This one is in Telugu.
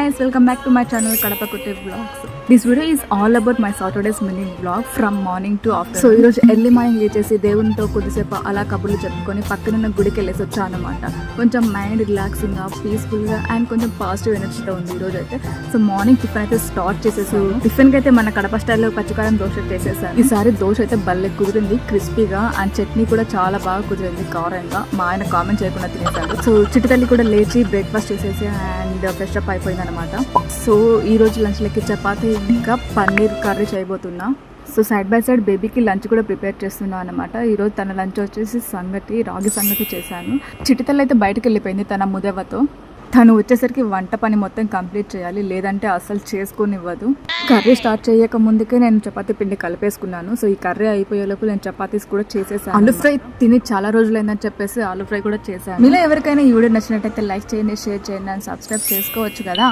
guys, welcome back to my channel Kadapa Kutte Vlogs. This video is all about my Saturday's mini vlog from morning to afternoon. So ఈరోజు ఎర్లీ మార్నింగ్ లేచేసి దేవునితో కొద్దిసేపు అలా కబుర్లు చెప్పుకొని పక్కనున్న గుడికి వెళ్ళేసి వచ్చాను అనమాట. కొంచెం మైండ్ రిలాక్సింగ్గా పీస్ఫుల్గా అండ్ కొంచెం పాజిటివ్ ఎనర్జీతో ఉంది ఈరోజు అయితే. సో మార్నింగ్ టిఫిన్ అయితే స్టార్ట్ చేసేసాను. టిఫిన్కి అయితే మన కడప స్టైల్లో పచ్చికారం దోశ చేసేసాను. ఈసారి దోశ అయితే భలే కుదిరింది, క్రిస్పీగా అండ్ చట్నీ కూడా చాలా బాగా కుదిరింది కారంగా. మా ఆయన కామెంట్ చేయకుండా తినేసాడు. సో చిట్టి తల్లి కూడా లేచి బ్రేక్ఫాస్ట్ చేసేసి అండ్ ఫ్రెష్ అప్ అయిపోయింది అనమాట. సో ఈ రోజు లంచ్ లెక్కి చపాతీ ఇంకా పన్నీర్ కర్రీ చేయబోతున్నా. సో సైడ్ బై సైడ్ బేబీకి లంచ్ కూడా ప్రిపేర్ చేస్తున్నా అనమాట. ఈరోజు తన లంచ్ వచ్చేసి రాగి సంగటి చేశాను. చిటితల్లి అయితే బయటకు వెళ్ళిపోయింది తన ముదవతో. తను వచ్చేసరికి వంట పని మొత్తం కంప్లీట్ చేయాలి, లేదంటే అసలు చేసుకొనివ్వదు. కర్రీ స్టార్ట్ చేయక ముందుకే నేను చపాతీ పిండి కలిపేసుకున్నాను. సో ఈ కర్రీ అయిపోయేలోపు నేను చపాతీస్ కూడా చేసేసాను. ఆలూ ఫ్రై తిని చాలా రోజులైందని చెప్పేసి ఆలూ ఫ్రై కూడా చేశాను. మీలో ఎవరికైనా ఈ వీడియో నచ్చినట్టయితే లైక్ చేయండి, షేర్ చేయండి అండ్ సబ్స్క్రైబ్ చేసుకోవచ్చు కదా.